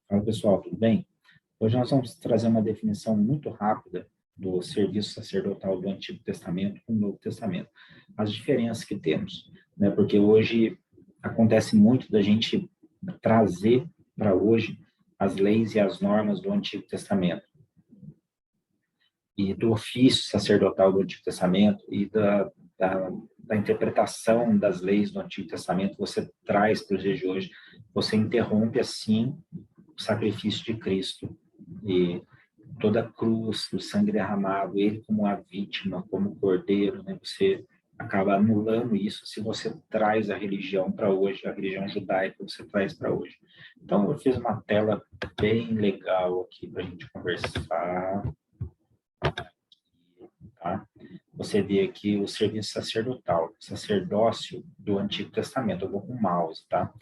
Fala pessoal, tudo bem? Hoje nós vamos trazer uma definição muito rápida do serviço sacerdotal do Antigo Testamento com o Novo Testamento. As diferenças que temos, né? Porque hoje acontece muito da gente trazer para hoje as leis e as normas do Antigo Testamento e do ofício sacerdotal do Antigo Testamento e da interpretação das leis do Antigo Testamento, você traz para os dias de hoje, você interrompe assim o sacrifício de Cristo e toda a cruz, o sangue derramado, ele como a vítima, como cordeiro, né? Você acaba anulando isso se você traz a religião para hoje, a religião judaica você traz para hoje. Então, eu fiz uma tela bem legal aqui para a gente conversar, tá? Você vê aqui o serviço sacerdotal, sacerdócio do Antigo Testamento. Eu vou com o mouse, tá?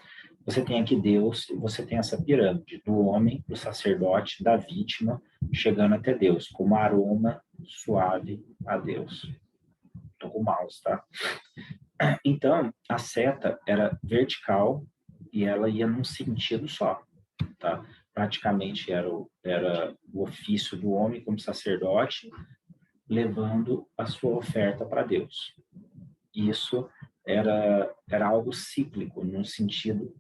Você tem aqui Deus, e você tem essa pirâmide do homem, do sacerdote, da vítima, chegando até Deus, como aroma suave a Deus. Estou com o mouse, tá? Então, a seta era vertical e ela ia num sentido só, tá? Praticamente era o ofício do homem como sacerdote, levando a sua oferta para Deus. Isso era algo cíclico, no sentido,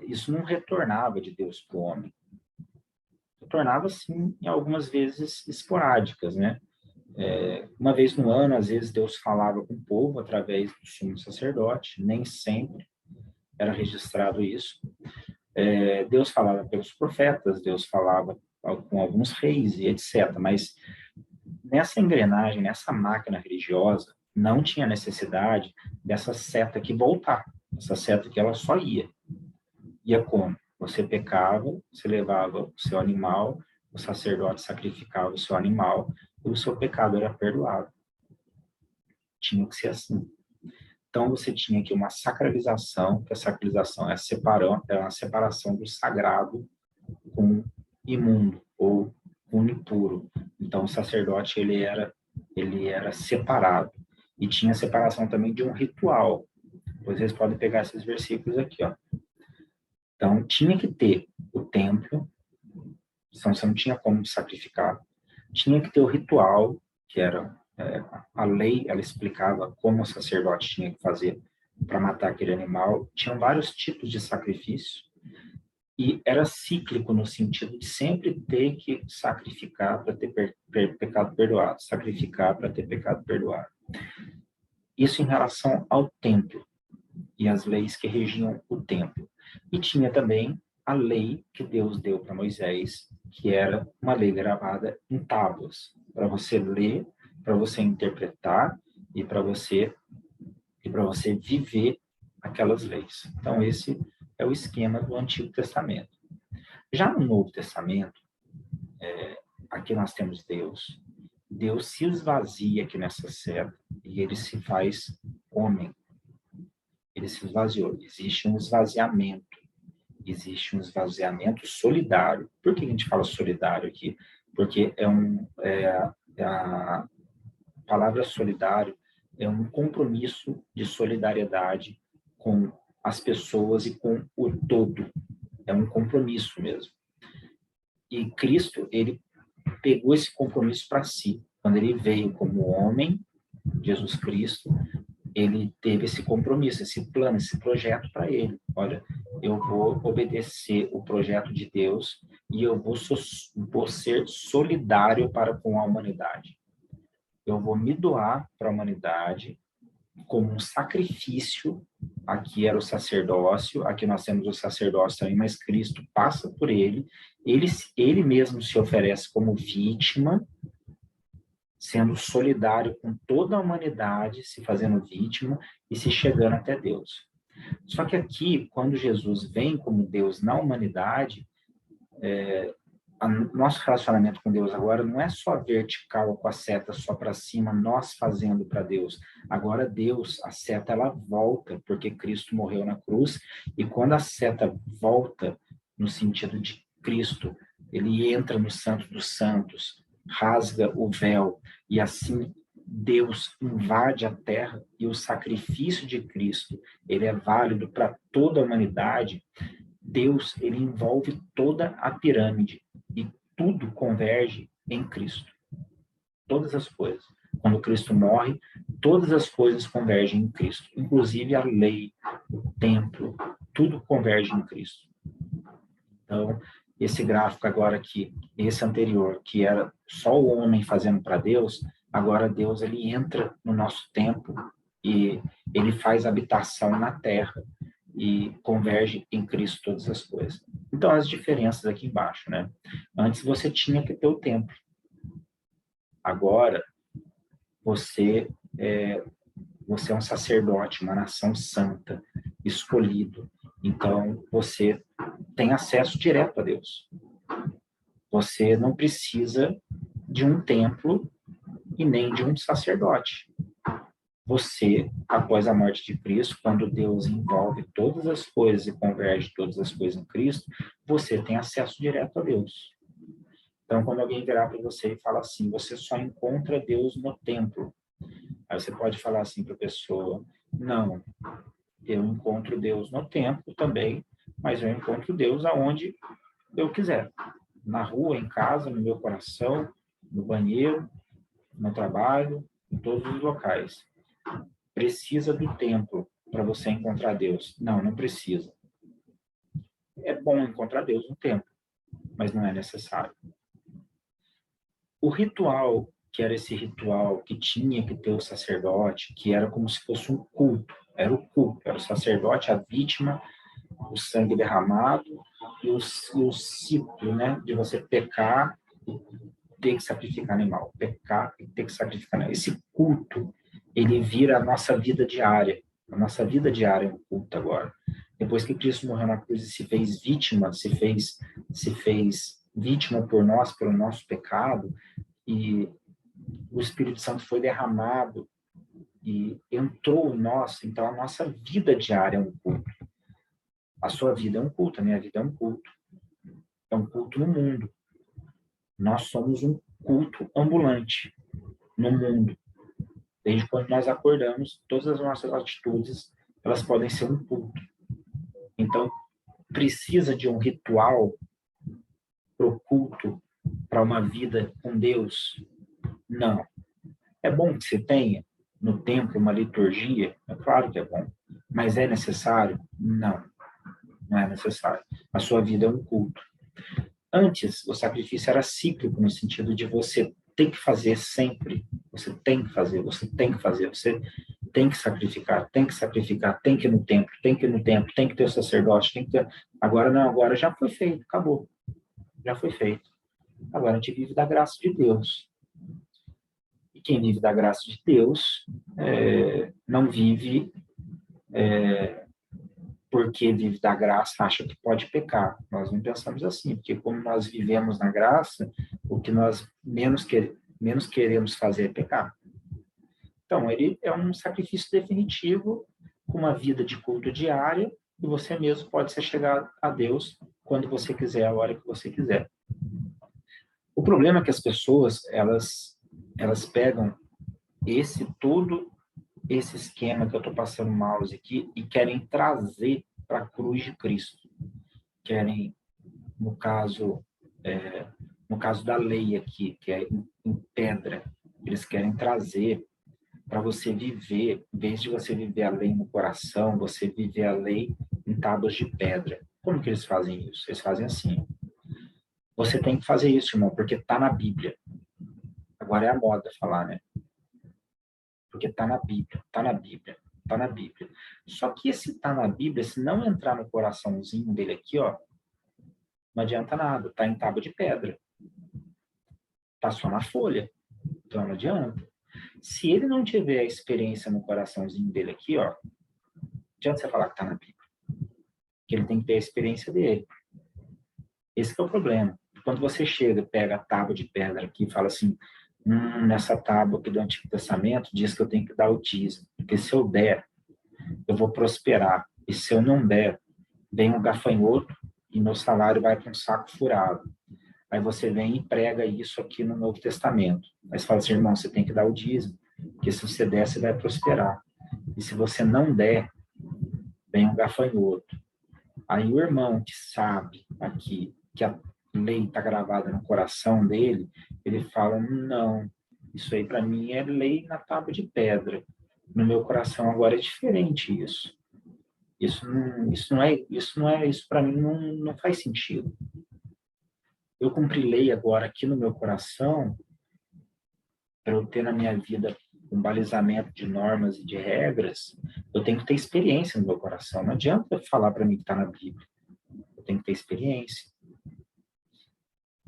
isso não retornava de Deus para o homem. Retornava, sim, em algumas vezes esporádicas, né? Uma vez no ano, às vezes, Deus falava com o povo através do sumo sacerdote, nem sempre era registrado isso. Deus falava pelos profetas, Deus falava com alguns reis e etc. Mas nessa engrenagem, nessa máquina religiosa, não tinha necessidade dessa seta aqui voltar. Essa seta que ela só ia. Ia como? Você pecava, você levava o seu animal, o sacerdote sacrificava o seu animal e o seu pecado era perdoado. Tinha que ser assim. Então você tinha aqui uma sacralização, que a sacralização é uma separação do sagrado com imundo ou com impuro. Então o sacerdote ele era separado e tinha separação também de um ritual. Vocês podem pegar esses versículos aqui, ó. Então tinha que ter o templo, senão você não tinha como sacrificar. Tinha que ter o ritual, que era a lei, ela explicava como o sacerdote tinha que fazer para matar aquele animal. Tinham vários tipos de sacrifício e era cíclico no sentido de sempre ter que sacrificar para ter pecado perdoado, sacrificar para ter pecado perdoado. Isso em relação ao templo e as leis que regiam o templo. E tinha também a lei que Deus deu para Moisés, que era uma lei gravada em tábuas, para você ler, para você interpretar e para você viver aquelas leis. Então esse é o esquema do Antigo Testamento. Já no Novo Testamento, aqui nós temos Deus. Deus se esvazia aqui nessa seta e ele se faz homem. Ele se esvaziou. Existe um esvaziamento solidário. Por que a gente fala solidário aqui? Porque a palavra solidário é um compromisso de solidariedade com as pessoas e com o todo. É um compromisso mesmo. E Cristo, ele pegou esse compromisso para si. Quando ele veio como homem, Jesus Cristo, ele teve esse compromisso, esse plano, esse projeto para ele. Olha, eu vou obedecer o projeto de Deus e eu vou ser solidário para com a humanidade. Eu vou me doar para a humanidade como um sacrifício. Aqui era o sacerdócio, aqui nós temos o sacerdócio também, mas Cristo passa por ele mesmo se oferece como vítima, sendo solidário com toda a humanidade, se fazendo vítima e se chegando até Deus. Só que aqui, quando Jesus vem como Deus na humanidade, nosso relacionamento com Deus agora não é só vertical, com a seta só para cima, nós fazendo para Deus. Agora Deus, a seta, ela volta, porque Cristo morreu na cruz, e quando a seta volta, no sentido de Cristo, ele entra no Santo dos Santos, rasga o véu, e assim Deus invade a terra, e o sacrifício de Cristo, ele é válido para toda a humanidade. Deus, ele envolve toda a pirâmide e tudo converge em Cristo. Todas as coisas. Quando Cristo morre, todas as coisas convergem em Cristo. Inclusive a lei, o templo, tudo converge em Cristo. Então, esse gráfico agora aqui, esse anterior, que era só o homem fazendo para Deus, agora Deus ele entra no nosso tempo e ele faz habitação na terra e converge em Cristo todas as coisas. Então, as diferenças aqui embaixo, né? Antes você tinha que ter o templo. Agora, você é um sacerdote, uma nação santa, escolhido. Então, você tem acesso direto a Deus. Você não precisa de um templo e nem de um sacerdote. Você, após a morte de Cristo, quando Deus envolve todas as coisas e converge todas as coisas em Cristo, você tem acesso direto a Deus. Então, quando alguém virar para você e fala assim, você só encontra Deus no templo. Aí você pode falar assim para a pessoa, não, eu encontro Deus no templo também, mas eu encontro Deus aonde eu quiser. Na rua, em casa, no meu coração, no banheiro, no trabalho, em todos os locais. Precisa do templo para você encontrar Deus? Não, não precisa. É bom encontrar Deus no templo, mas não é necessário. O ritual, que era esse ritual que tinha que ter o sacerdote, que era como se fosse um culto, era o culto, era o sacerdote, a vítima, o sangue derramado e o ciclo, né, de você pecar e ter que sacrificar animal, pecar e ter que sacrificar animal. Esse culto, ele vira a nossa vida diária. A nossa vida diária é um culto agora. Depois que Cristo morreu na cruz e se fez vítima, se fez vítima por nós, pelo nosso pecado, e o Espírito Santo foi derramado e entrou em nós, então a nossa vida diária é um culto. A sua vida é um culto, a minha vida é um culto. É um culto no mundo. Nós somos um culto ambulante no mundo. Desde quando nós acordamos, todas as nossas atitudes, elas podem ser um culto. Então, precisa de um ritual para o culto, para uma vida com Deus? Não. É bom que você tenha no templo uma liturgia? É claro que é bom. Mas é necessário? Não. Não é necessário. A sua vida é um culto. Antes, o sacrifício era cíclico, no sentido de você ter que fazer sempre. Você tem que fazer, você tem que fazer, você tem que sacrificar, tem que sacrificar, tem que ir no templo, tem que ir no templo, tem que ter o sacerdote, tem que ter... Agora não, agora já foi feito, acabou. Já foi feito. Agora a gente vive da graça de Deus. E quem vive da graça de Deus não vive porque vive da graça, acha que pode pecar. Nós não pensamos assim, porque como nós vivemos na graça, o que nós menos queremos fazer é pecar. Então, ele é um sacrifício definitivo, com uma vida de culto diária, e você mesmo pode se chegar a Deus quando você quiser, a hora que você quiser. O problema é que as pessoas, elas pegam esse esquema que eu estou passando o mouse aqui e querem trazer para a cruz de Cristo. Querem, no caso da lei aqui, que é em pedra, eles querem trazer para você viver, em vez de você viver a lei no coração, você viver a lei em tábuas de pedra. Como que eles fazem isso? Eles fazem assim. Você tem que fazer isso, irmão, porque está na Bíblia. Agora é a moda falar, né? Porque está na Bíblia, está na Bíblia, está na Bíblia. Só que esse está na Bíblia, se não entrar no coraçãozinho dele aqui, ó, não adianta nada, está em tábua de pedra. Está só na folha, então não adianta. Se ele não tiver a experiência no coraçãozinho dele aqui, ó, não adianta você falar que está na Bíblia. Que ele tem que ter a experiência dele. Esse que é o problema. Quando você chega, pega a tábua de pedra aqui e fala assim, nessa tábua aqui do Antigo Testamento diz que eu tenho que dar o dízimo, porque se eu der, eu vou prosperar. E se eu não der, vem um gafanhoto e meu salário vai para um saco furado. Aí você vem e prega isso aqui no Novo Testamento. Mas fala assim, irmão, você tem que dar o dízimo, porque se você der, você vai prosperar. E se você não der, vem um gafanhoto Aí o irmão que sabe aqui que a lei está gravada no coração dele, ele fala, não, isso aí para mim é lei na tábua de pedra. No meu coração agora é diferente isso. Isso para mim não faz sentido. Eu cumpri lei agora aqui no meu coração para eu ter na minha vida um balizamento de normas e de regras, eu tenho que ter experiência no meu coração. Não adianta falar para mim que está na Bíblia. Eu tenho que ter experiência.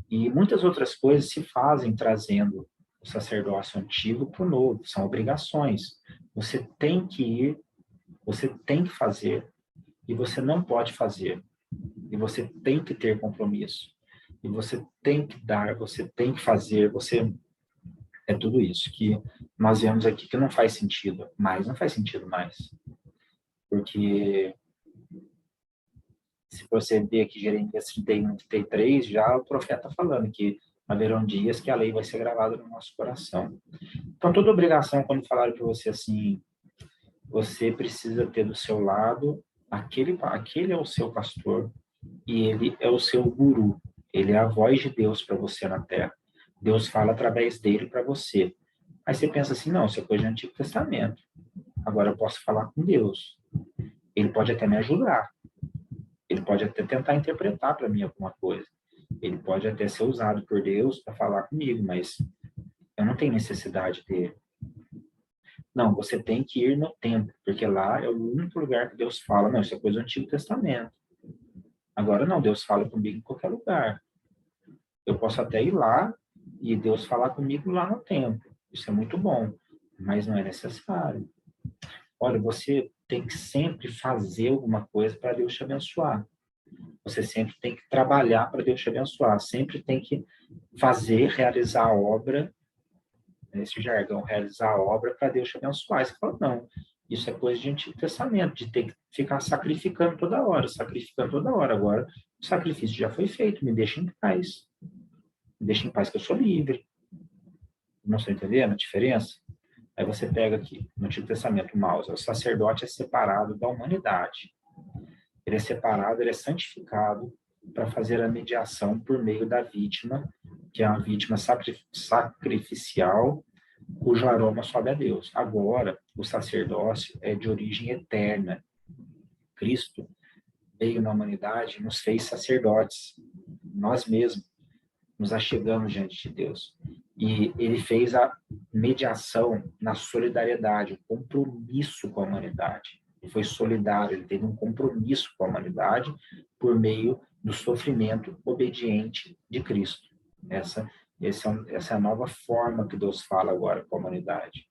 E muitas outras coisas se fazem trazendo o sacerdócio antigo para o novo. São obrigações. Você tem que ir, você tem que fazer, e você não pode fazer. E você tem que ter compromisso. E você tem que dar, você tem que fazer, você... É tudo isso que nós vemos aqui que não faz sentido, mas não faz sentido mais. Porque se você ver aqui Jeremias 31, 33, já o profeta está falando que haverão dias que a lei vai ser gravada no nosso coração. Então, toda obrigação, quando falaram para você assim, você precisa ter do seu lado, aquele é o seu pastor e ele é o seu guru. Ele é a voz de Deus para você na terra. Deus fala através dele para você. Aí você pensa assim, não, isso é coisa do Antigo Testamento. Agora eu posso falar com Deus. Ele pode até me ajudar. Ele pode até tentar interpretar para mim alguma coisa. Ele pode até ser usado por Deus para falar comigo, mas eu não tenho necessidade dele. Não, você tem que ir no templo, porque lá é o único lugar que Deus fala. Não, isso é coisa do Antigo Testamento. Agora não, Deus fala comigo em qualquer lugar. Eu posso até ir lá e Deus falar comigo lá no templo. Isso é muito bom, mas não é necessário. Olha, você tem que sempre fazer alguma coisa para Deus te abençoar. Você sempre tem que trabalhar para Deus te abençoar. Sempre tem que fazer, realizar a obra, esse jargão, realizar a obra para Deus te abençoar. E você fala, não, isso é coisa de Antigo Testamento, de ter que ficar sacrificando toda hora, sacrificando toda hora. Agora, o sacrifício já foi feito, me deixa em paz. Me deixa em paz que eu sou livre. Não estou entendendo a diferença? Aí você pega aqui, no Antigo Testamento, o sacerdote é separado da humanidade. Ele é separado, ele é santificado para fazer a mediação por meio da vítima, que é uma vítima sacrificial, cujo aroma sobe a Deus. Agora, o sacerdócio é de origem eterna. Cristo veio na humanidade e nos fez sacerdotes. Nós mesmos nos achegamos diante de Deus. E ele fez a mediação na solidariedade, o compromisso com a humanidade. Ele foi solidário, ele teve um compromisso com a humanidade por meio do sofrimento obediente de Cristo. Essa é a nova forma que Deus fala agora com a humanidade.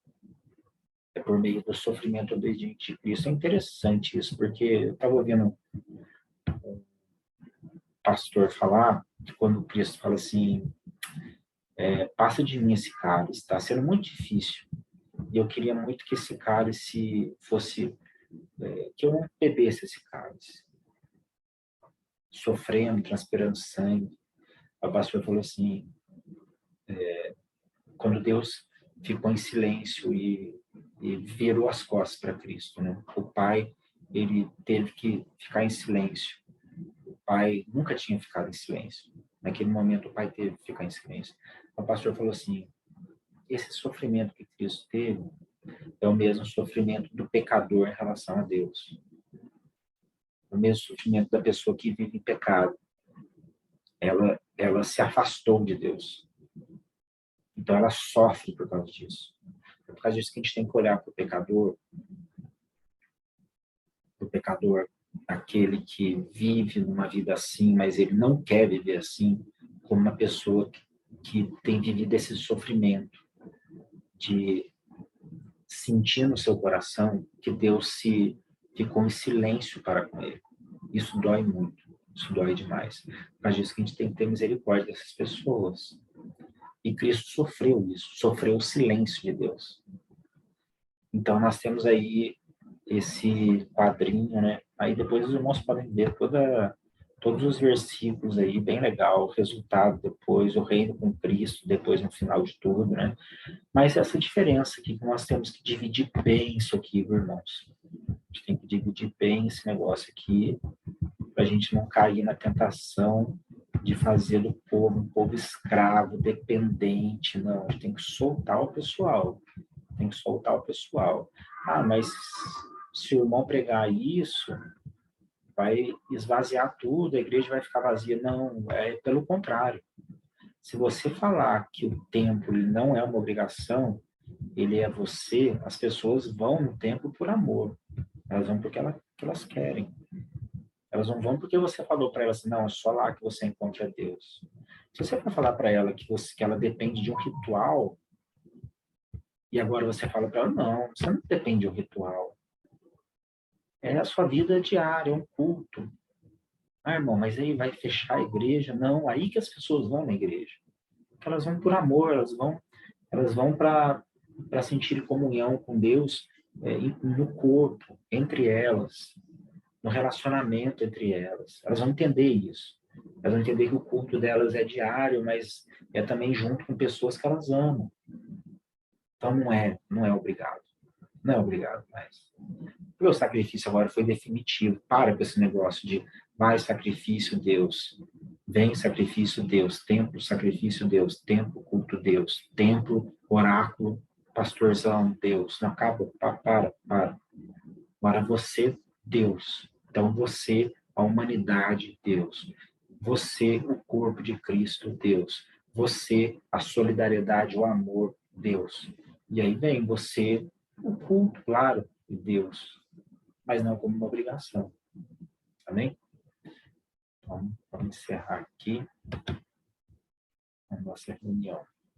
É por meio do sofrimento obediente de Cristo. É interessante isso, porque eu estava ouvindo um pastor falar que quando Cristo fala assim, passa de mim esse cálice, está sendo muito difícil. E eu queria muito que esse cálice fosse, que eu não bebesse esse cálice, sofrendo, transpirando sangue. O pastor falou assim, quando Deus ficou em silêncio e virou as costas para Cristo, né? O Pai, ele teve que ficar em silêncio. O Pai nunca tinha ficado em silêncio. Naquele momento, o Pai teve que ficar em silêncio. O pastor falou assim, esse sofrimento que Cristo teve é o mesmo sofrimento do pecador em relação a Deus. O mesmo sofrimento da pessoa que vive em pecado. Ela se afastou de Deus. Então, ela sofre por causa disso. É por causa disso que a gente tem que olhar para o pecador, aquele que vive numa vida assim, mas ele não quer viver assim, como uma pessoa que tem vivido esse sofrimento de sentir no seu coração que Deus ficou em silêncio para com ele. Isso dói muito, isso dói demais. Mas disso que a gente tem que ter misericórdia dessas pessoas. E Cristo sofreu isso, sofreu o silêncio de Deus. Então nós temos aí esse quadrinho, né? Aí depois os irmãos podem ver todos os versículos aí, bem legal, o resultado depois, o reino com Cristo, depois no final de tudo, né? Mas essa diferença aqui, que nós temos que dividir bem isso aqui, irmãos. A gente tem que dividir bem esse negócio aqui, para a gente não cair na tentação de fazer do povo um povo escravo, dependente. Não, a gente tem que soltar o pessoal. Tem que soltar o pessoal. Ah, mas se o irmão pregar isso, vai esvaziar tudo, a igreja vai ficar vazia. Não, é pelo contrário. Se você falar que o templo não é uma obrigação, ele é você, as pessoas vão no templo por amor. Elas vão porque elas querem. Elas não vão porque você falou para elas assim, não, é só lá que você encontra Deus. Se você for falar para ela que ela depende de um ritual, e agora você fala para ela, não, você não depende de um ritual. É a sua vida diária, é um culto. Ah, irmão, mas aí vai fechar a igreja? Não, aí que as pessoas vão na igreja. Porque elas vão por amor, elas vão para sentir comunhão com Deus no corpo, entre elas, no relacionamento entre elas. Elas vão entender isso. Elas vão entender que o culto delas é diário, mas é também junto com pessoas que elas amam. Então não é obrigado. Não é obrigado mais. O meu sacrifício agora foi definitivo. Para com esse negócio de mais sacrifício, Deus. Vem sacrifício, Deus. Templo, sacrifício, Deus. Templo, culto, Deus. Templo, oráculo, pastorzão, Deus. Não, acaba, para. Agora você, Deus. Então você, a humanidade, Deus. Você, o corpo de Cristo, Deus. Você, a solidariedade, o amor, Deus. E aí vem você, o culto, claro, de Deus, mas não como uma obrigação. Amém? Então, vamos encerrar aqui a nossa reunião.